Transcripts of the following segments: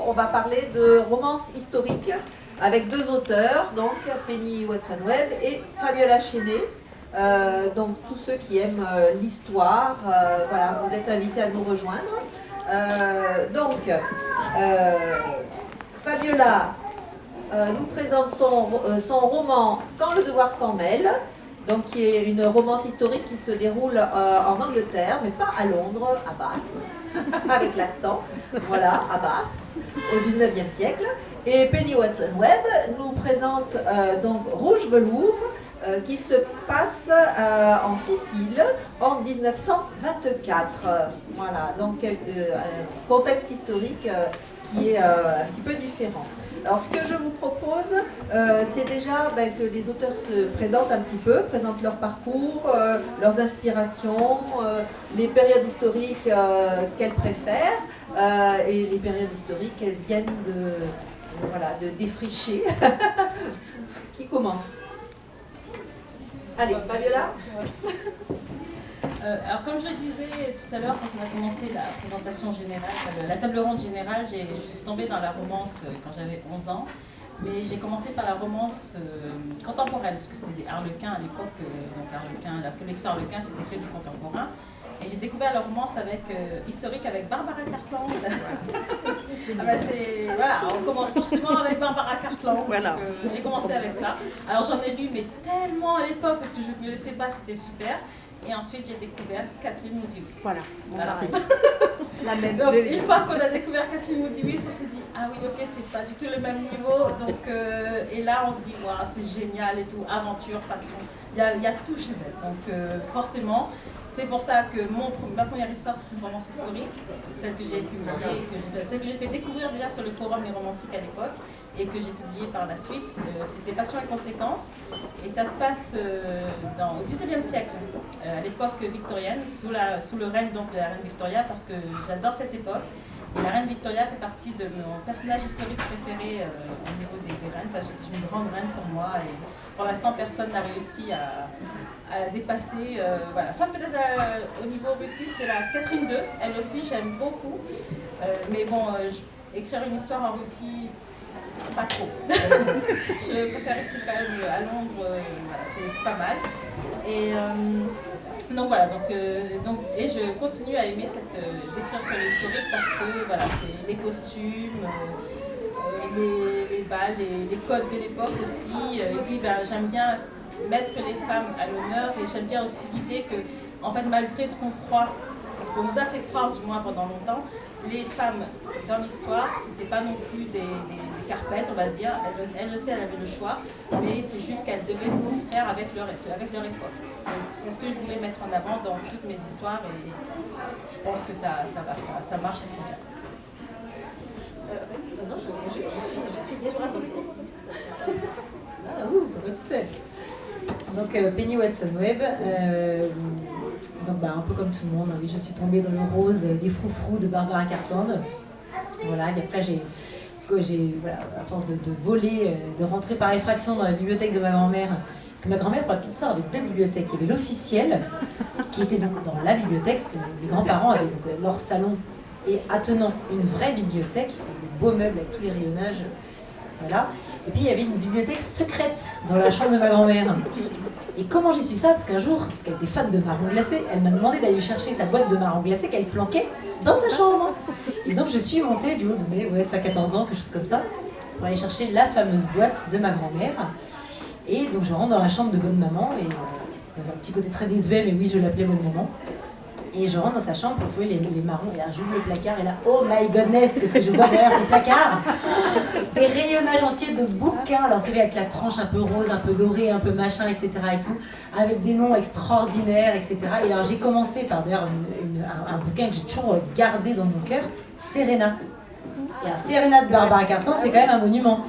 on va parler de romance historique avec deux auteurs, donc Penny Watson-Webb et Fabiola Chenet. Donc tous ceux qui aiment l'histoire, voilà, vous êtes invités à nous rejoindre. Fabiola nous présente son roman Quand le devoir s'en mêle, donc qui est une romance historique qui se déroule en Angleterre, mais pas à Londres, à Bath, avec l'accent, voilà, à Bath, au 19e siècle. Et Penny Watson-Webb nous présente donc Rouge Velours, qui se passe en Sicile en 1924. Voilà, donc un contexte historique qui est un petit peu différent. Alors ce que je vous propose, c'est déjà que les auteurs se présentent un petit peu, présentent leur parcours, leurs inspirations, les périodes historiques qu'elles préfèrent et les périodes historiques qu'elles viennent de défricher. Qui commence ? Allez, Fabiola. Alors comme je le disais tout à l'heure, quand on a commencé la présentation générale, la table ronde générale, je suis tombée dans la romance quand j'avais 11 ans. Mais j'ai commencé par la romance contemporaine, parce que c'était des Harlequins à l'époque, donc Harlequin, la collection Harlequin, c'était que du contemporain. Et j'ai découvert la romance historique avec Barbara Cartland. Voilà, on commence forcément avec Barbara Cartland. Voilà. J'ai commencé avec ça. Alors j'en ai lu, mais tellement à l'époque, parce que je ne connaissais pas, c'était super. Et ensuite, j'ai découvert Kathleen Moody-Lewis. Voilà. La même. Donc, une fois qu'on a découvert Kathleen Moody-Lewis, on s'est dit, ah oui, ok, c'est pas du tout le même niveau. Donc, et là, on se dit, wow, c'est génial et tout, aventure, passion. Il y a tout chez elle. Donc, forcément, c'est pour ça que ma première histoire, c'est une romance historique, celle que j'ai publiée, celle que j'ai fait découvrir déjà sur le forum Les Romantiques à l'époque, et que j'ai publié par la suite. C'était Passion et Conséquences, et ça se passe au 19e siècle, à l'époque victorienne, sous le règne donc, de la reine Victoria, parce que j'adore cette époque. Et la reine Victoria fait partie de mon personnage historique préféré au niveau des reines. Enfin, c'est une grande reine pour moi, et pour l'instant personne n'a réussi à la dépasser. Voilà. Sauf peut-être au niveau Russie, c'était la Catherine II, elle aussi j'aime beaucoup. Mais bon, écrire une histoire en Russie, pas trop. Je préfère rester quand même à Londres, voilà, c'est pas mal. Et donc voilà, et je continue à aimer d'écrire sur l'historique parce que voilà, c'est les costumes, les balles, les codes de l'époque aussi. Et puis j'aime bien mettre les femmes à l'honneur et j'aime bien aussi l'idée que, en fait, malgré ce qu'on croit, ce qu'on nous a fait croire du moins pendant longtemps, les femmes dans l'histoire, c'était pas non plus des carpettes, on va dire. Elles aussi, elles avaient le choix, mais c'est juste qu'elles devaient se faire avec leur époque. C'est ce que je voulais mettre en avant dans toutes mes histoires et je pense que ça marche assez bien. Maintenant, je suis déjà aussi. Ah, pas toute seule. Donc, Penny Watson-Webb, un peu comme tout le monde, je suis tombée dans le rose des froufrous de Barbara Cartland. Voilà, et après, à force de voler, de rentrer par effraction dans la bibliothèque de ma grand-mère, parce que ma grand-mère, pour la petite sœur, avait deux bibliothèques. Il y avait l'officielle, qui était donc dans la bibliothèque, parce que mes grands-parents avaient donc leur salon et attenant une vraie bibliothèque, avec des beaux meubles avec tous les rayonnages. Voilà. Et puis il y avait une bibliothèque secrète dans la chambre de ma grand-mère. Et comment j'ai su ça? Parce qu'un jour, parce qu'elle était fan de marron glacé, elle m'a demandé d'aller chercher sa boîte de marron glacé qu'elle planquait dans sa chambre. Et donc je suis montée du haut de mes 14 ans, quelque chose comme ça, pour aller chercher la fameuse boîte de ma grand-mère. Et donc je rentre dans la chambre de bonne maman, et, parce qu'elle a un petit côté très désuet, mais oui, je l'appelais bonne maman. Et je rentre dans sa chambre pour trouver les marrons, et là j'ouvre le placard, et là, oh my goodness, qu'est-ce que je vois derrière ce placard? Des rayonnages entiers de bouquins, alors c'est avec la tranche un peu rose, un peu dorée, un peu machin, etc. et tout, avec des noms extraordinaires, etc. Et alors j'ai commencé par d'ailleurs un bouquin que j'ai toujours gardé dans mon cœur, Serena. Et alors, Serena de Barbara Cartland, c'est quand même un monument.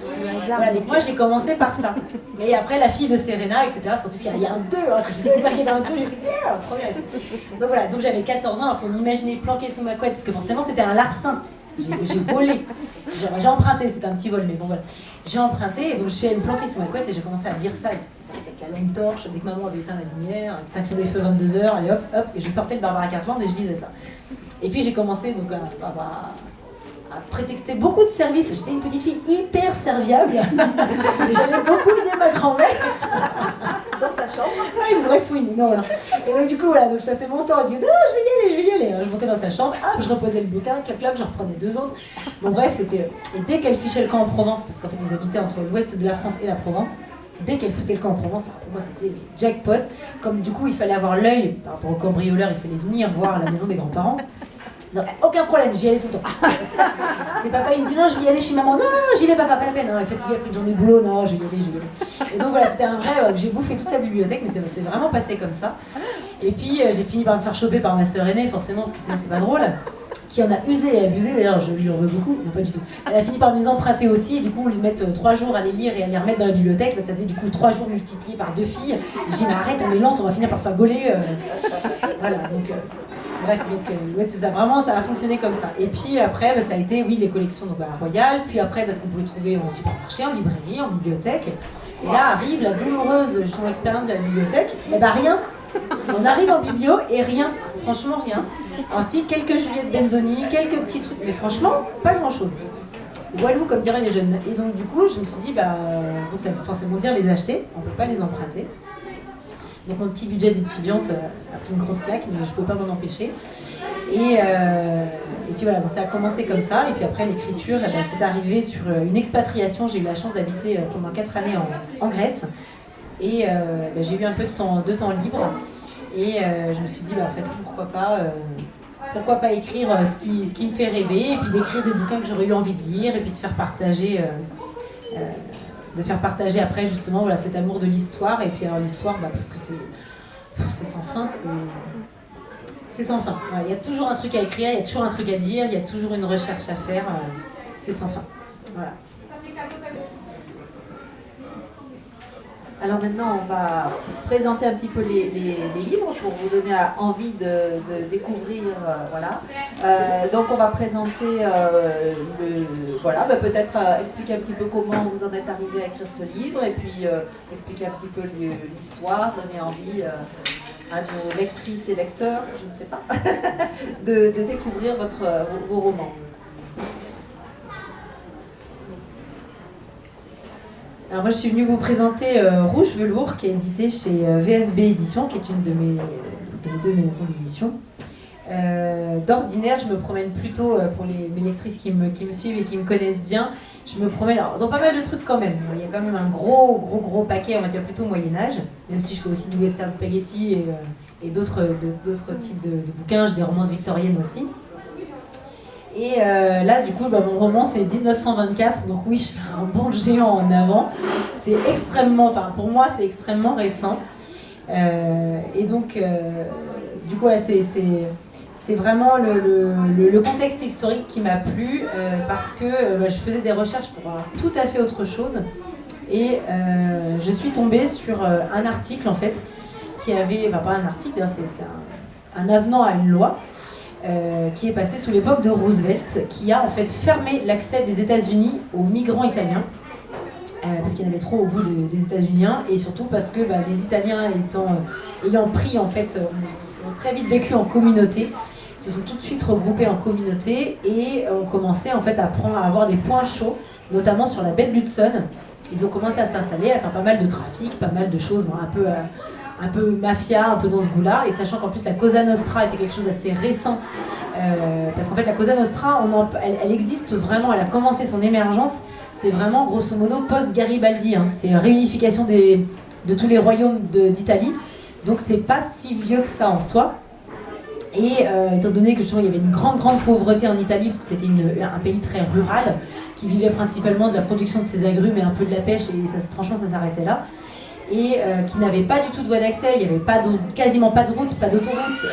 Voilà, donc moi j'ai commencé par ça. Et après la fille de Serena, etc. Parce qu'en plus il y a un 2, que j'ai découvert qu'il y avait un 2, j'ai fait trop bien et tout. Donc voilà, donc j'avais 14 ans, il faut m'imaginer planqué sous ma couette, parce que forcément c'était un larcin. J'ai volé. J'ai emprunté, c'était un petit vol, mais bon voilà. J'ai emprunté, et donc je suis allée me planquer sous ma couette et j'ai commencé à lire ça. Et tout, avec la lampe torche, dès que maman avait éteint la lumière, extinction des feux 22h, allez hop, hop, et je sortais de Barbara Cartland et je lisais ça. Et puis j'ai commencé donc à prétexté beaucoup de services. J'étais une petite fille hyper serviable. Et j'avais beaucoup aidé ma grand-mère. Dans sa chambre. Ah, il m'aurait fouiné, non. Et donc du coup, voilà, donc je passais mon temps à dire, non, je vais y aller. Je montais dans sa chambre, hop, je reposais le bouquin, clac, clac, j'en reprenais 2 autres. Bon bref, c'était... Et dès qu'elle fichait le camp en Provence, parce qu'en fait, ils habitaient entre l'ouest de la France et la Provence, dès qu'elle foutait le camp en Provence, pour moi, c'était jackpot. Comme du coup, il fallait avoir l'œil, par rapport au cambrioleur, il fallait venir voir la maison des grands-parents. Non, aucun problème, j'y allais tout le temps. C'est papa, il me dit non, je vais y aller chez maman. Non, j'y vais papa, pas la peine. Non, il est fatigué après une journée de boulot. Non, je vais y aller. Et donc voilà, c'était un vrai. J'ai bouffé toute sa bibliothèque, mais c'est vraiment passé comme ça. Et puis j'ai fini par me faire choper par ma sœur aînée, forcément, parce que sinon c'est pas drôle. Qui en a usé et abusé, d'ailleurs, je lui en veux beaucoup, non pas du tout. Elle a fini par me les emprunter aussi, du coup, lui mettre 3 jours à les lire et à les remettre dans la bibliothèque, bah, ça faisait du coup 3 jours multipliés par 2 filles. Et j'ai dit, mais arrête, on est lente, on va finir par se faire gauler. Voilà, donc. Bref, donc ouais, c'est ça, vraiment ça a fonctionné comme ça. Et puis après, bah, ça a été, oui, les collections donc, royales, puis après, parce qu'on pouvait trouver en supermarché, en librairie, en bibliothèque. Et là arrive la douloureuse expérience de la bibliothèque, et bah rien. On arrive en biblio et rien, franchement rien. Alors si, quelques Juliette Benzoni, quelques petits trucs, mais franchement, pas grand-chose. Walou, comme diraient les jeunes. Et donc du coup, je me suis dit, bah, donc ça veut forcément dire les acheter, on ne peut pas les emprunter. Donc mon petit budget d'étudiante a pris une grosse claque, mais je ne pouvais pas m'en empêcher. Et puis voilà, donc ça a commencé comme ça. Et puis après l'écriture, eh ben, c'est arrivé sur une expatriation. J'ai eu la chance d'habiter pendant 4 années en Grèce. Et ben, j'ai eu un peu de temps libre. Et je me suis dit, bah, en fait, pourquoi pas écrire ce qui me fait rêver, et puis d'écrire des bouquins que j'aurais eu envie de lire, et puis de faire partager... après justement voilà, cet amour de l'histoire. Et puis alors l'histoire, bah, parce que c'est sans fin, c'est sans fin. Voilà, il y a toujours un truc à écrire, il y a toujours un truc à dire, il y a toujours une recherche à faire, c'est sans fin. Voilà. Alors maintenant, on va présenter un petit peu les livres pour vous donner envie de découvrir. Voilà. Donc on va présenter voilà, bah, peut-être expliquer un petit peu comment vous en êtes arrivé à écrire ce livre, et puis expliquer un petit peu l'histoire, donner envie à nos lectrices et lecteurs, je ne sais pas, de découvrir vos romans. Alors moi je suis venue vous présenter Rouge Velours, qui est édité chez VFB Éditions, qui est une de mes 2 maisons d'édition. D'ordinaire, je me promène plutôt, pour mes lectrices qui me suivent et qui me connaissent bien, je me promène dans pas mal de trucs quand même. Il y a quand même un gros paquet, on va dire plutôt Moyen-Âge, même si je fais aussi du western spaghetti et d'autres types de bouquins, j'ai des romances victoriennes aussi. Et là, du coup, bah, mon roman, c'est 1924, donc oui, je fais un bond géant en avant. C'est extrêmement, enfin, pour moi, c'est extrêmement récent. Et donc, du coup, là, c'est vraiment le contexte historique qui m'a plu, parce que je faisais des recherches pour voir tout à fait autre chose. Et je suis tombée sur un article, en fait, qui avait, enfin, pas un article, c'est un avenant à une loi, qui est passé sous l'époque de Roosevelt, qui a en fait fermé l'accès des États-Unis aux migrants italiens, parce qu'il y en avait trop au bout des États-Uniens, et surtout parce que les Italiens ayant pris en fait, ont très vite vécu en communauté, se sont tout de suite regroupés en communauté et ont commencé en fait à avoir des points chauds, notamment sur la baie de l'Hudson. Ils ont commencé à s'installer, à faire pas mal de trafic, pas mal de choses, bon, un peu mafia, un peu dans ce goût-là, et sachant qu'en plus la Cosa Nostra était quelque chose d'assez récent, parce qu'en fait la Cosa Nostra, elle existe vraiment, elle a commencé son émergence, c'est vraiment grosso modo post-Garibaldi, hein. C'est une réunification de tous les royaumes d'Italie, donc c'est pas si vieux que ça en soi. Et étant donné que justement il y avait une grande pauvreté en Italie, parce que c'était un pays très rural, qui vivait principalement de la production de ses agrumes et un peu de la pêche, et ça, franchement ça s'arrêtait là. Et qui n'avait pas du tout de voie d'accès, il n'y avait quasiment pas de route, pas d'autoroute,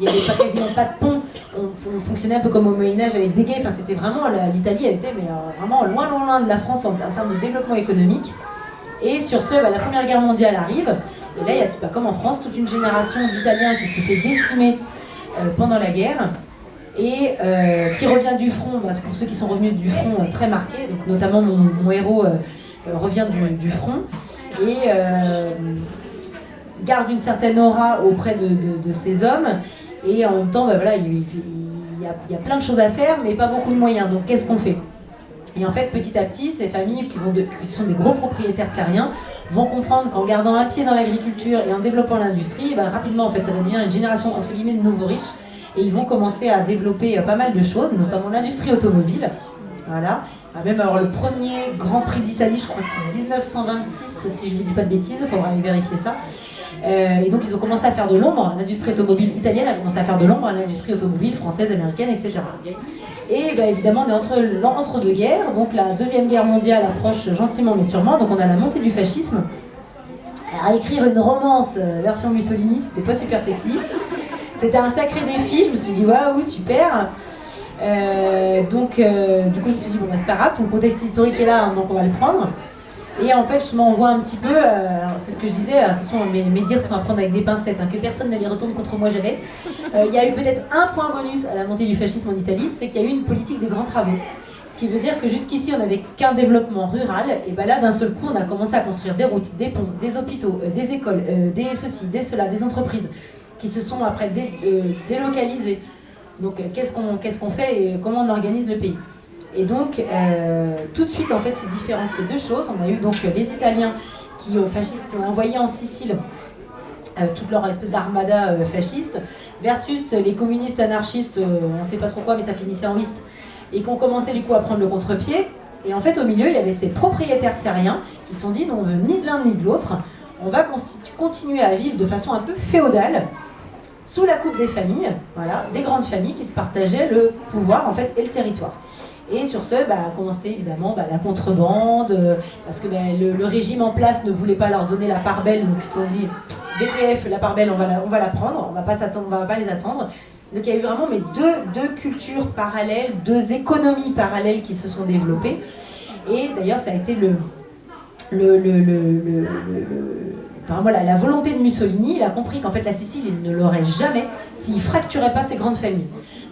il n'y avait quasiment pas de pont, on fonctionnait un peu comme au Moyen-Âge avec des guets, enfin c'était vraiment, l'Italie elle était vraiment loin de la France en termes de développement économique. Et sur ce, la Première Guerre mondiale arrive, et là il y a, comme en France, toute une génération d'Italiens qui se fait décimer pendant la guerre, et qui revient du front, pour ceux qui sont revenus du front très marqués, donc notamment mon héros revient du front, et garde une certaine aura auprès de ces hommes, et en même temps il y y a plein de choses à faire, mais pas beaucoup de moyens. Donc qu'est-ce qu'on fait? Et en fait, petit à petit, ces familles qui sont des gros propriétaires terriens vont comprendre qu'en gardant un pied dans l'agriculture et en développant l'industrie, rapidement, en fait, ça va devenir une génération, entre guillemets, de nouveaux riches. Et ils vont commencer à développer pas mal de choses, notamment l'industrie automobile. Voilà. Même alors, le premier Grand Prix d'Italie, je crois que c'est 1926, si je ne dis pas de bêtises, il faudra aller vérifier ça. Et donc, ils ont commencé à faire de l'ombre. L'industrie automobile italienne a commencé à faire de l'ombre à l'industrie automobile française, américaine, etc. Et évidemment, on est entre deux guerres. Donc, la Deuxième Guerre mondiale approche gentiment mais sûrement. Donc, on a la montée du fascisme. À écrire une romance version Mussolini, c'était pas super sexy. C'était un sacré défi. Je me suis dit, waouh, super. Du coup, je me suis dit, bon, c'est pas grave, son contexte historique est là, hein, donc on va le prendre. Et en fait, je m'envoie un petit peu, c'est ce que je disais, attention, mes dires sont à prendre avec des pincettes, hein, que personne ne les retourne contre moi jamais. Il y a eu peut-être un point bonus à la montée du fascisme en Italie, c'est qu'il y a eu une politique des grands travaux. Ce qui veut dire que jusqu'ici, on n'avait qu'un développement rural, et là, d'un seul coup, on a commencé à construire des routes, des ponts, des hôpitaux, des écoles, des ceci, des cela, des entreprises, qui se sont après délocalisées. Donc, qu'est-ce qu'on fait et comment on organise le pays? Et donc, tout de suite, en fait, c'est différencié deux choses. On a eu donc les Italiens fascistes qui ont envoyé en Sicile toute leur espèce d'armada fasciste, versus les communistes anarchistes, on ne sait pas trop quoi, mais ça finissait en whist, et qui ont commencé du coup à prendre le contre-pied. Et en fait, au milieu, il y avait ces propriétaires terriens qui se sont dit, non, on veut ni de l'un ni de l'autre, on va continuer à vivre de façon un peu féodale, sous la coupe des familles, voilà, des grandes familles qui se partageaient le pouvoir en fait et le territoire. Et sur ce, a commencé évidemment la contrebande, parce que le régime en place ne voulait pas leur donner la part belle, donc ils se sont dit VTF, la part belle, on va la prendre, on va pas les attendre. Donc il y a eu vraiment deux cultures parallèles, deux économies parallèles qui se sont développées. Et d'ailleurs, ça a été la volonté de Mussolini. Il a compris qu'en fait la Sicile, il ne l'aurait jamais s'il fracturait pas ses grandes familles.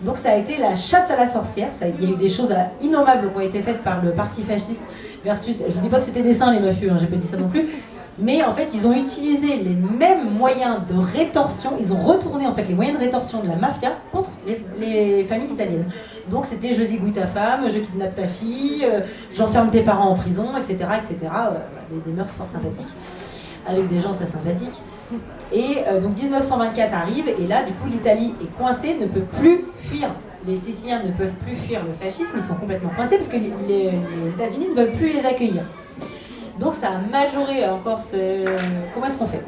Donc ça a été la chasse à la sorcière. Il y a eu des choses innommables qui ont été faites par le parti fasciste versus, je ne dis pas que c'était des saints les mafieux, hein, j'ai pas dit ça non plus, mais en fait ils ont utilisé les mêmes moyens de rétorsion, ils ont retourné en fait les moyens de rétorsion de la mafia contre les familles italiennes. Donc c'était je zigouille ta femme, je kidnappe ta fille, j'enferme tes parents en prison, etc. Des mœurs fort sympathiques, avec des gens très sympathiques. Et donc 1924 arrive, et là du coup l'Italie est coincée, ne peut plus fuir. Les Siciliens ne peuvent plus fuir le fascisme, ils sont complètement coincés parce que les États-Unis ne veulent plus les accueillir. Donc ça a majoré encore comment est-ce qu'on fait?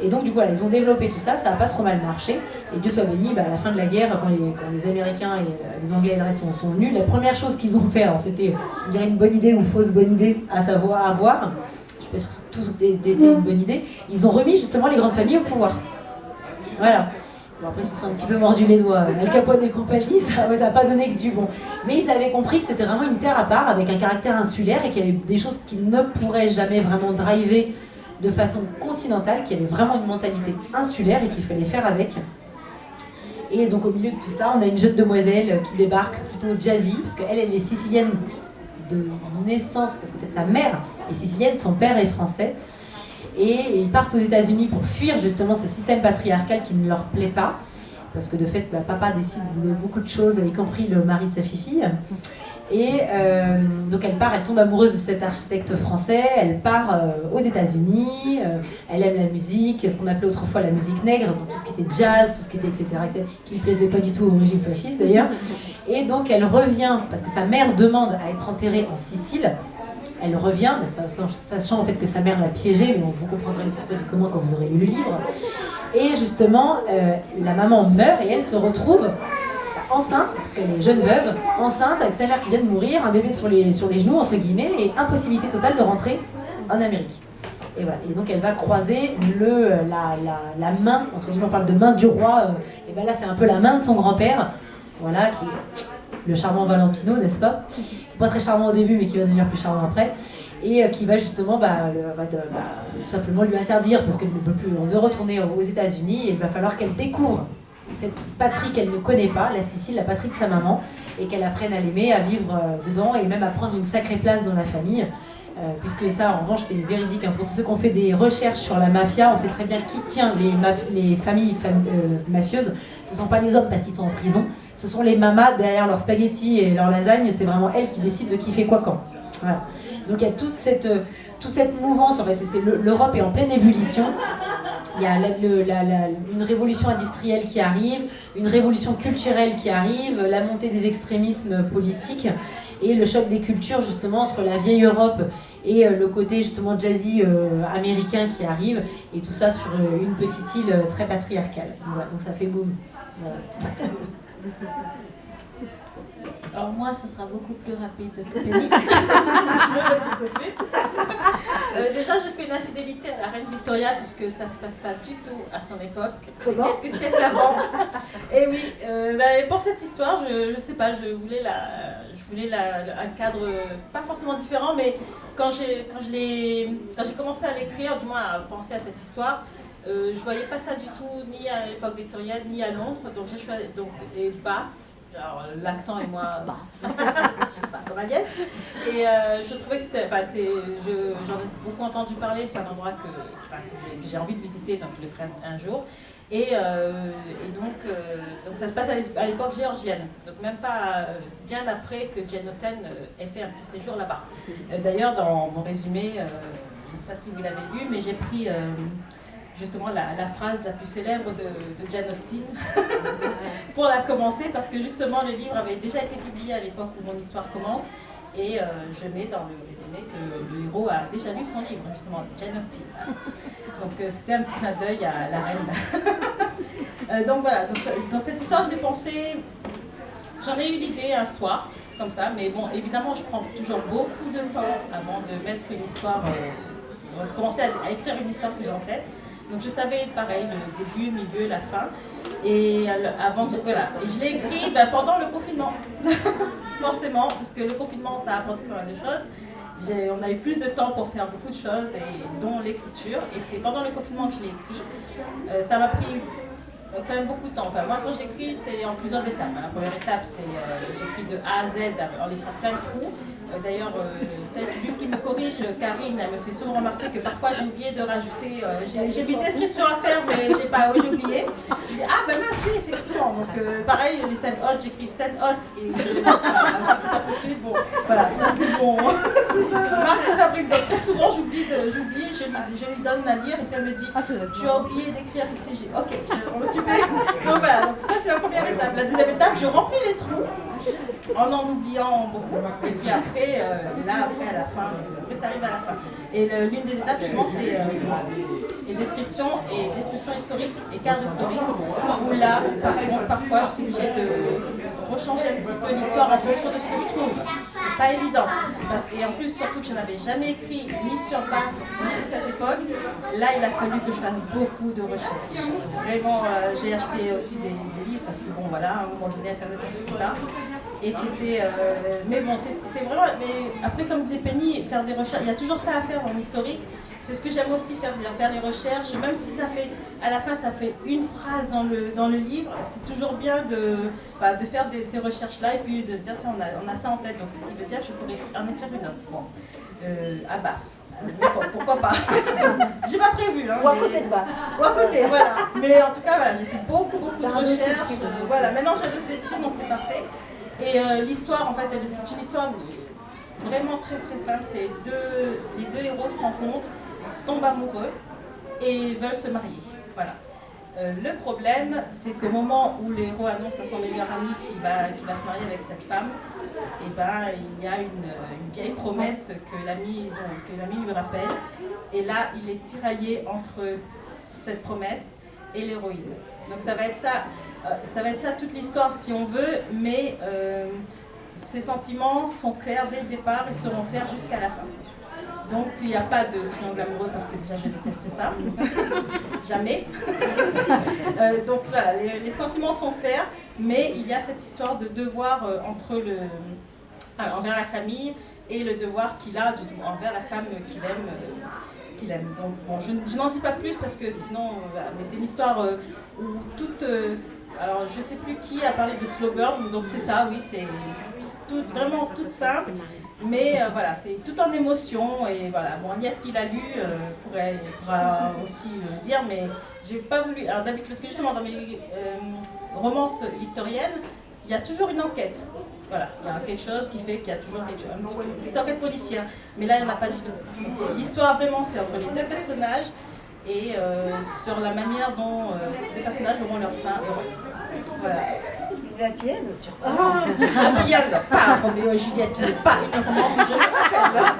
Et donc du coup, ils ont développé tout ça, ça n'a pas trop mal marché. Et Dieu soit béni, à la fin de la guerre, quand les Américains et les Anglais et le reste sont venus, la première chose qu'ils ont fait, alors c'était, on dirait une bonne idée ou fausse bonne idée à savoir avoir, je suis pas sûre que tout était une bonne idée, ils ont remis justement les grandes familles au pouvoir. Voilà. Bon, après, ils se sont un petit peu mordus les doigts. Al Capone et compagnie, ça n'a pas donné que du bon. Mais ils avaient compris que c'était vraiment une terre à part, avec un caractère insulaire, et qu'il y avait des choses qui ne pourraient jamais vraiment driver de façon continentale, qu'il y avait vraiment une mentalité insulaire et qu'il fallait faire avec. Et donc, au milieu de tout ça, on a une jeune demoiselle qui débarque, plutôt jazzy, parce qu'elle est sicilienne de naissance, parce que peut-être sa mère est sicilienne, son père est français. Et ils partent aux États-Unis pour fuir justement ce système patriarcal qui ne leur plaît pas, parce que de fait, papa décide de beaucoup de choses, y compris le mari de sa fille. Et donc elle tombe amoureuse de cet architecte français, elle part aux États-Unis, elle aime la musique, ce qu'on appelait autrefois la musique nègre, donc tout ce qui était jazz, tout ce qui était etc., qui ne plaisait pas du tout au régime fasciste d'ailleurs. Et donc elle revient, parce que sa mère demande à être enterrée en Sicile. Elle revient, sachant en fait que sa mère l'a piégée, mais vous comprendrez le pourquoi du comment quand vous aurez lu le livre. Et justement, la maman meurt et elle se retrouve enceinte, parce qu'elle est jeune veuve, enceinte avec sa mère qui vient de mourir, un bébé sur les genoux, entre guillemets, et impossibilité totale de rentrer en Amérique. Et voilà. Et donc elle va croiser la main, entre guillemets on parle de main du roi, et ben là c'est un peu la main de son grand-père, voilà, qui est le charmant Valentino, n'est-ce pas? Pas très charmant au début, mais qui va devenir plus charmant après, et qui va justement tout simplement lui interdire, parce qu'elle ne peut plus de retourner aux États-Unis, et il va falloir qu'elle découvre cette patrie qu'elle ne connaît pas, la Sicile, la patrie de sa maman, et qu'elle apprenne à l'aimer, à vivre dedans, et même à prendre une sacrée place dans la famille, puisque ça, en revanche, c'est véridique. Hein. Pour tous ceux qui ont fait des recherches sur la mafia, on sait très bien qui tient les familles mafieuses. Ce ne sont pas les hommes parce qu'ils sont en prison, ce sont les mamas derrière leurs spaghettis et leurs lasagnes, c'est vraiment elles qui décident de qui fait quoi quand. Voilà. Donc il y a toute cette mouvance, en fait, l'Europe est en pleine ébullition. Il y a une révolution industrielle qui arrive, une révolution culturelle qui arrive, la montée des extrémismes politiques et le choc des cultures justement entre la vieille Europe et le côté justement jazzy américain qui arrive, et tout ça sur une petite île très patriarcale. Voilà, donc ça fait boum. Voilà. Alors moi, ce sera beaucoup plus rapide que Penny. Je le dis tout de suite. Déjà, je fais une infidélité à la reine Victoria, puisque ça ne se passe pas du tout à son époque. C'est quelques siècles avant. Et oui, pour cette histoire, je sais pas, je voulais un cadre pas forcément différent, mais quand j'ai commencé à l'écrire, du moins à penser à cette histoire, je voyais pas ça du tout, ni à l'époque victorienne, ni à Londres. Donc j'ai choisi des Bath. Alors l'accent et moi, je sais pas, comme Agnès. Et je trouvais que c'était, j'en ai beaucoup entendu parler, c'est un endroit que j'ai envie de visiter, donc je le ferai un jour. Et donc ça se passe à l'époque géorgienne, donc même pas bien après que Jane Austen ait fait un petit séjour là-bas. D'ailleurs, dans mon résumé, je ne sais pas si vous l'avez lu, mais j'ai pris justement la phrase la plus célèbre de Jane Austen pour la commencer, parce que justement le livre avait déjà été publié à l'époque où mon histoire commence, et je mets dans le résumé que le héros a déjà lu son livre, justement, Jane Austen. Donc c'était un petit clin d'œil à la reine. Donc voilà, dans cette histoire je l'ai pensé, j'en ai eu l'idée un soir, comme ça, mais bon, évidemment je prends toujours beaucoup de temps avant de mettre une histoire, de commencer à écrire une histoire que j'ai en tête. Donc je savais pareil, le début, milieu, la fin. Et je l'ai écrit pendant le confinement. Forcément, parce que le confinement ça a apporté pas mal de choses. On a eu plus de temps pour faire beaucoup de choses, dont l'écriture. Et c'est pendant le confinement que je l'ai écrit. Ça m'a pris quand même beaucoup de temps. Enfin, moi quand j'écris, c'est en plusieurs étapes. La première étape, c'est j'écris de A à Z en laissant plein de trous. D'ailleurs, celle qui me corrige, Karine, elle me fait souvent remarquer que parfois j'ai oublié de rajouter, j'ai une description à faire, mais j'ai oublié. Je dis, ah ben mince, oui, effectivement. Donc pareil, les scènes hautes, j'écris scène haute et je n'écris pas tout de suite. Bon, voilà, ça c'est bon. Marc Fabrique, donc très souvent j'oublie, je lui donne à lire et puis elle me dit, tu as oublié d'écrire ici. J'ai ok, je vais m'en occuper. Donc voilà, donc ça c'est la première étape. La deuxième étape, je remplis les trous en oubliant beaucoup, et puis après, après à la fin, après ça arrive à la fin. Et l'une des étapes justement c'est les descriptions historiques et cadres historiques, où là, parfois je suis obligée de rechanger un petit peu l'histoire en fonction de ce que je trouve. C'est pas évident, parce qu'en plus, surtout que je n'avais jamais écrit ni sur Bath, ni sur cette époque, là il a fallu que je fasse beaucoup de recherches. Vraiment, j'ai acheté aussi des livres, parce que bon voilà, à un moment donné, Internet est là. Et c'était, mais bon, c'est vraiment, mais après comme disait Penny, faire des recherches, il y a toujours ça à faire en historique. C'est ce que j'aime aussi faire, c'est-à-dire faire les recherches, même si ça fait, à la fin ça fait une phrase dans le livre, c'est toujours bien de faire ces recherches-là et puis de se dire, tiens, on a ça en tête, donc ce qui veut dire que je pourrais en écrire une autre. Bon, à Bath. Pourquoi pas. J'ai pas prévu. Hein, ou à côté de Bath. Ou à côté, voilà. Mais en tout cas, voilà, j'ai fait beaucoup de recherches. Voilà, maintenant j'ai le dessus, donc c'est parfait. Et l'histoire, en fait, c'est une histoire vraiment très simple. C'est les deux héros se rencontrent, tombent amoureux et veulent se marier. Voilà. Le problème, c'est qu'au moment où le héros annonce à son meilleur ami qu'il va se marier avec cette femme, et il y a une vieille promesse que l'ami lui rappelle. Et là, il est tiraillé entre cette promesse et l'héroïne. Donc ça va être ça toute l'histoire si on veut, mais ses sentiments sont clairs dès le départ et seront clairs jusqu'à la fin. Donc il n'y a pas de triangle amoureux parce que déjà je déteste ça, jamais. Donc voilà, les sentiments sont clairs, mais il y a cette histoire de devoir envers la famille et le devoir qu'il a envers la femme qu'il aime. Donc bon, je n'en dis pas plus parce que sinon, mais c'est une histoire où alors je ne sais plus qui a parlé de slow burn, donc c'est ça, oui, c'est vraiment tout simple. Mais voilà, c'est tout en émotion et voilà. Bon, Agnès qui l'a lu pourra aussi le dire, mais j'ai pas voulu. Alors d'habitude, parce que justement dans mes romances victoriennes, il y a toujours une enquête. Voilà, il y a quelque chose qui fait qu'il y a toujours quelque chose, une petite enquête policière. Mais là, il n'y en a pas du tout. L'histoire, vraiment, c'est entre les deux personnages et sur la manière dont ces deux personnages auront leur fin heureuse. Voilà. La pienne, sur quoi? La pienne, pas Roméo et Juliette, qui n'est pas une romance, je le rappelle.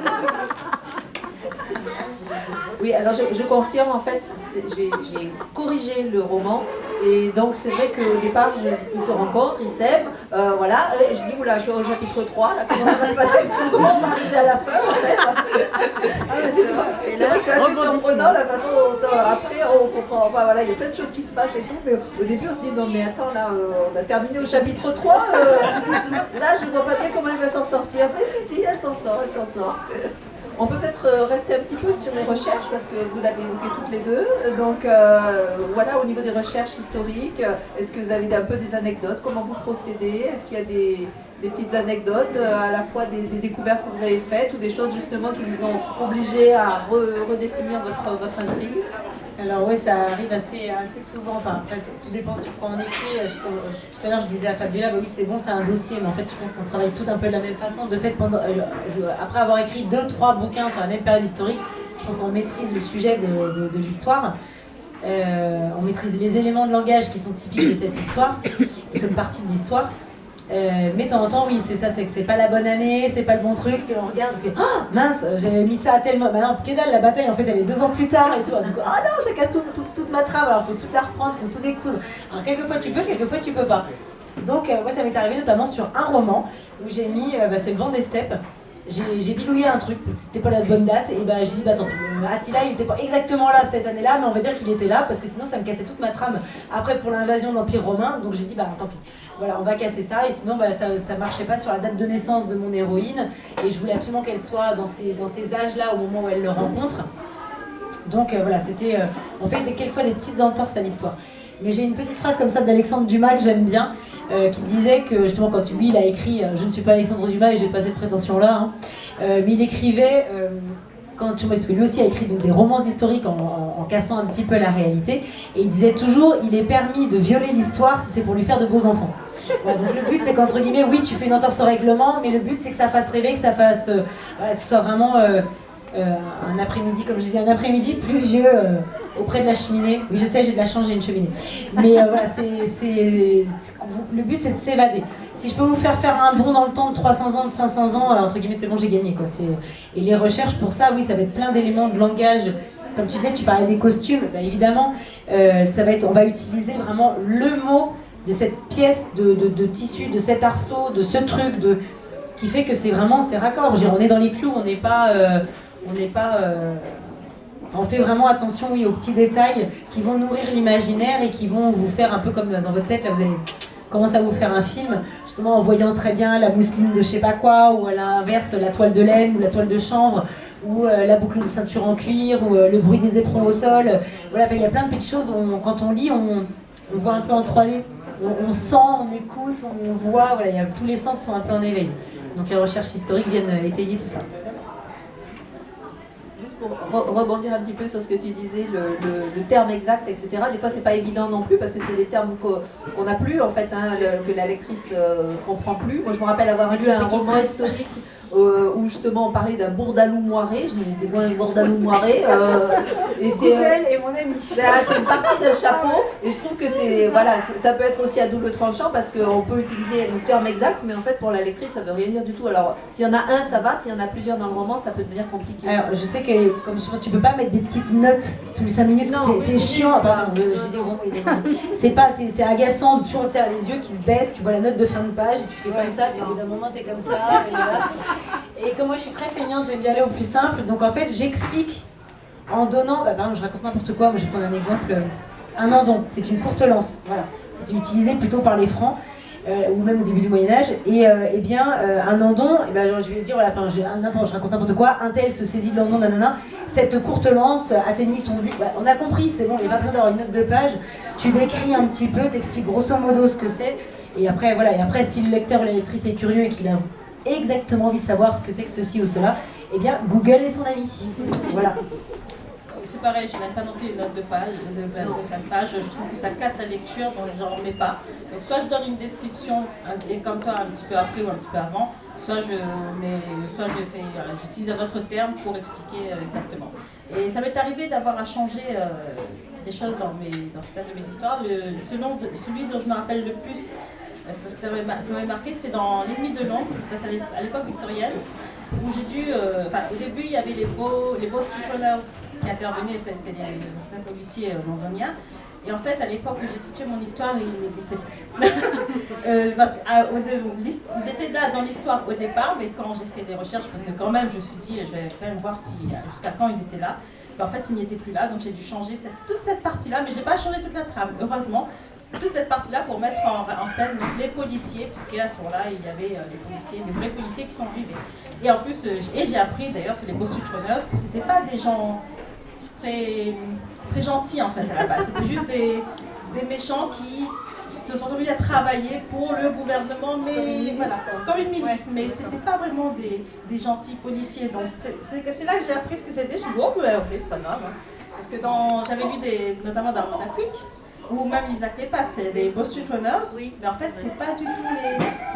Oui, alors je confirme, en fait, j'ai corrigé le roman. Et donc c'est vrai qu'au départ, ils se rencontrent, ils s'aiment, voilà. Et je dis, oula, je suis au chapitre 3, là, comment ça va se passer? Comment on va arriver à la fin, en fait? C'est vrai que c'est assez surprenant la façon dont après on comprend, enfin voilà, il y a plein de choses qui se passent et tout, mais au début on se dit, non mais attends, là, on a terminé au chapitre 3, là je ne vois pas bien comment elle va s'en sortir. Mais si, elle s'en sort, elle s'en sort. On peut peut-être rester un petit peu sur les recherches parce que vous l'avez évoqué toutes les deux. Donc voilà, au niveau des recherches historiques, est-ce que vous avez un peu des anecdotes? Comment vous procédez? Est-ce qu'il y a des petites anecdotes, à la fois des découvertes que vous avez faites ou des choses justement qui vous ont obligé à redéfinir votre intrigue? Alors oui, ça arrive assez souvent, enfin après tout dépend sur quoi on écrit. Tout à l'heure je disais à Fabiola, bah oui c'est bon, tu as un dossier, mais en fait je pense qu'on travaille tout un peu de la même façon. De fait, après avoir écrit 2-3 bouquins sur la même période historique, je pense qu'on maîtrise le sujet de l'histoire. On maîtrise les éléments de langage qui sont typiques de cette histoire, de cette partie de l'histoire. Mais de temps en temps, oui, c'est ça, c'est que c'est pas la bonne année, c'est pas le bon truc, puis on regarde, et puis oh, mince, j'avais mis ça à tel moment. Bah non, que dalle, la bataille en fait elle est 2 ans plus tard et tout. Alors, du coup, ah non, ça casse toute ma trame, alors faut toute la reprendre, faut tout découdre. Alors quelquefois tu peux, quelquefois tu peux pas. Donc moi ça m'est arrivé notamment sur un roman où j'ai mis, c'est le vent des steppes. J'ai bidouillé un truc parce que c'était pas la bonne date et bah j'ai dit bah tant pis, Attila il était pas exactement là cette année-là mais on va dire qu'il était là parce que sinon ça me cassait toute ma trame après pour l'invasion de l'Empire romain, donc j'ai dit bah tant pis, voilà on va casser ça et sinon bah, ça marchait pas sur la date de naissance de mon héroïne et je voulais absolument qu'elle soit dans ces âges-là au moment où elle le rencontre, donc voilà c'était, on fait quelquefois des petites entorses à l'histoire. Mais j'ai une petite phrase comme ça d'Alexandre Dumas que j'aime bien, qui disait que justement quand lui il a écrit, je ne suis pas Alexandre Dumas et j'ai pas cette prétention-là, hein, mais il écrivait, parce que lui aussi a écrit donc, des romans historiques en cassant un petit peu la réalité, et il disait toujours, il est permis de violer l'histoire si c'est pour lui faire de beaux enfants. Voilà, donc le but c'est qu'entre guillemets, oui tu fais une entorse au règlement, mais le but c'est que ça fasse rêver, que ça fasse, voilà, que ce soit vraiment un après-midi, comme je dis, un après-midi pluvieux auprès de la cheminée. Oui, je sais, j'ai de la chance, j'ai une cheminée. Mais voilà, le but c'est de s'évader. Si je peux vous faire un bond dans le temps de 300 ans, de 500 ans, entre guillemets, c'est bon, j'ai gagné, quoi. Et les recherches pour ça, oui, ça va être plein d'éléments de langage. Comme tu disais, tu parlais des costumes, bah, évidemment, on va utiliser vraiment le mot de cette pièce de tissu, de cet arceau, de ce truc, qui fait que c'est raccord. On est dans les clous, on fait vraiment attention aux petits détails qui vont nourrir l'imaginaire et qui vont vous faire un peu comme dans votre tête, là vous allez commencer à vous faire un film, justement en voyant très bien la mousseline de je sais pas quoi, ou à l'inverse la toile de laine ou la toile de chanvre, ou la boucle de ceinture en cuir, ou le bruit des éperons au sol. Voilà, il y a plein de petites choses, quand on lit, on voit un peu en 3D, on sent, on écoute, on voit, voilà, tous les sens sont un peu en éveil. Donc les recherches historiques viennent étayer tout ça. Pour rebondir un petit peu sur ce que tu disais, le terme exact, etc. Des fois, c'est pas évident non plus parce que c'est des termes qu'on n'a plus, en fait, hein, que la lectrice comprend plus. Moi, je me rappelle avoir lu un roman historique où justement on parlait d'un bourdalou moiré. Je me disais, c'est quoi un bourdalou moiré Google est mon ami. C'est une partie d'un chapeau et je trouve que ça peut être aussi à double tranchant parce qu'on peut utiliser le terme exact, mais en fait pour la lectrice ça veut rien dire du tout. Alors s'il y en a un ça va, s'il y en a plusieurs dans le roman ça peut devenir compliqué. Alors je sais que comme souvent tu peux pas mettre des petites notes tous les 5 minutes, c'est chiant. Pardon, j'ai des gros mots, c'est agaçant, toujours les yeux qui se baissent, tu vois la note de fin de page et tu fais comme ça, puis au bout d'un moment t'es comme ça. Et, voilà. Et comme moi je suis très feignante, j'aime bien aller au plus simple, donc en fait j'explique en donnant, par exemple je raconte n'importe quoi, moi je vais prendre un exemple, un andon, c'est une courte lance, voilà, c'était utilisé plutôt par les Francs, ou même au début du Moyen-Âge, et un andon, je vais dire, voilà, je raconte n'importe quoi, un tel se saisit de l'andon nanana, cette courte lance atteignit son but, on a compris, c'est bon, il n'y a pas besoin d'avoir une note de page, tu décris un petit peu, t'expliques grosso modo ce que c'est, et après, voilà, si le lecteur ou la lectrice est curieux et qu'il a exactement envie de savoir ce que c'est que ceci ou cela, eh bien Google est son ami, voilà. c'est pareil, je n'aime pas non plus les notes de page, de fin de page, je trouve que ça casse la lecture, donc j'en mets pas. Donc soit je donne une description, et comme toi, un petit peu après ou un petit peu avant, soit j'utilise un autre terme pour expliquer exactement. Et ça m'est arrivé d'avoir à changer des choses dans certaines de mes histoires. Celui dont je me rappelle le plus, parce que ça m'avait marqué, c'était dans L'ennemi de l'ombre, qui se passe à l'époque victorienne, où j'ai dû, au début il y avait les beaux street runners qui intervenaient, c'était les anciens policiers londoniens. Et en fait, à l'époque où j'ai situé mon histoire, ils n'existaient plus. Parce qu'ils étaient là dans l'histoire au départ, mais quand j'ai fait des recherches, parce que quand même, je me suis dit, je vais quand même voir jusqu'à quand ils étaient là. Mais en fait, ils n'y étaient plus là, donc j'ai dû changer toute cette partie-là, mais je n'ai pas changé toute la trame, heureusement. Toute cette partie-là pour mettre en scène les policiers, puisqu'à ce moment-là, il y avait les vrais policiers qui sont arrivés. Et en plus, j'ai appris d'ailleurs sur les beaux street runners que c'était pas des gens très gentils en fait à la base. C'était juste des méchants qui se sont mis à travailler pour le gouvernement, mais voilà, comme une milice. Mais c'était pas vraiment des gentils policiers. Donc c'est là que j'ai appris ce que c'était. Je me suis dit, oh, mais ok, c'est pas grave. Hein. Parce que j'avais lu notamment dans la Quick, ou même Lisa Kleypas, c'est des beaux street runners, oui. Mais en fait, c'est pas du tout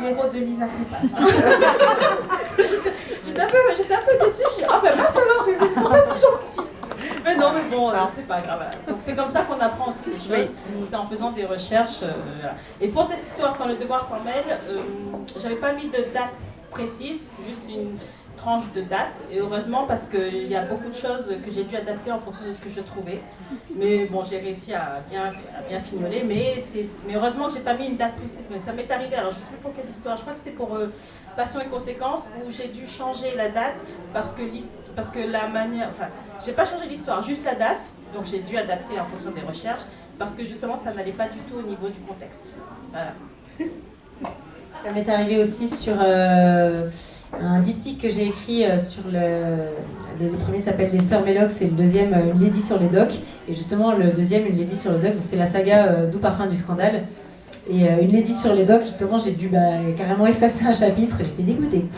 les héros de Lisa Kleypas. Hein. J'étais un peu déçue, je dis, ah ben mince alors, ils sont pas si gentils. Mais non, mais bon, c'est pas grave. Donc c'est comme ça qu'on apprend aussi les choses, c'est en faisant des recherches. Voilà. Et pour cette histoire, quand le devoir s'en mêle, j'avais pas mis de date précise, juste une tranche de date, et heureusement parce qu'il y a beaucoup de choses que j'ai dû adapter en fonction de ce que je trouvais. Mais bon, j'ai réussi à bien fignoler, mais heureusement que j'ai pas mis une date précise. Mais ça m'est arrivé, alors je sais plus pour quelle histoire, je crois que c'était pour Passion et Conséquences, où j'ai dû changer la date parce que la manière, enfin, j'ai pas changé l'histoire, juste la date, donc j'ai dû adapter en fonction des recherches, parce que justement ça n'allait pas du tout au niveau du contexte. Voilà. Ça m'est arrivé aussi sur un diptyque que j'ai écrit sur le premier s'appelle Les Sœurs Mélox et le deuxième Une Lady sur les docks. Et justement le deuxième Une Lady sur les docks, c'est la saga Doux parfum du scandale. Et Une Lady sur les docks, justement j'ai dû carrément effacer un chapitre, j'étais dégoûtée. Vu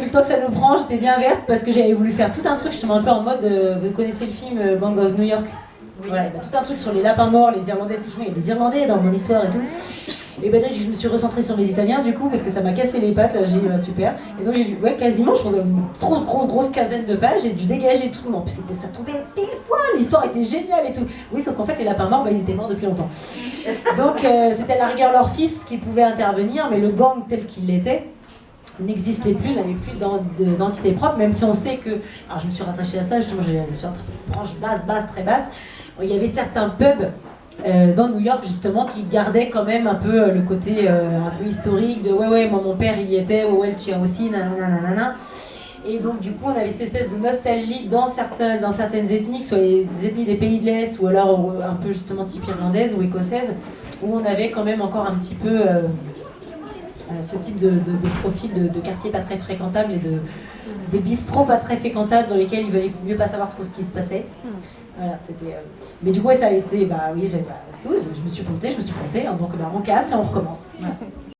le temps que ça nous prend, j'étais bien verte parce que j'avais voulu faire tout un truc justement un peu en mode, vous connaissez le film Gang of New York? Oui. Voilà, tout un truc sur les lapins morts, les Irlandais, excuse-moi, il y a des Irlandais dans mon histoire et tout. Et ben là, je me suis recentrée sur mes Italiens du coup, parce que ça m'a cassé les pattes, là, j'ai dit super. Et donc j'ai dû, quasiment, je pense, une grosse quinzaine de pages, j'ai dû dégager tout. En plus, ça tombait pile poil, l'histoire était géniale et tout. Oui, sauf qu'en fait, les lapins morts, ils étaient morts depuis longtemps. Donc c'était à la rigueur leur fils qui pouvait intervenir, mais le gang tel qu'il l'était n'existait plus, n'avait plus d'entité propre, même si on sait que... Alors je me suis rattachée à ça, justement, je me suis branche basse, très basse. Il y avait certains pubs dans New York justement qui gardaient quand même un peu le côté un peu historique de ouais moi mon père il y était, ouais le tien aussi, nanana. Et donc du coup on avait cette espèce de nostalgie dans certaines ethnies, soit les ethnies des pays de l'Est ou alors un peu justement type irlandaise ou écossaise, où on avait quand même encore un petit peu ce type de profil de quartier pas très fréquentable et des bistrots pas très fréquentables dans lesquels il valait mieux pas savoir trop ce qui se passait. Voilà, c'était. Mais du coup, ça a été. Je me suis plantée, donc on casse et on recommence. Voilà.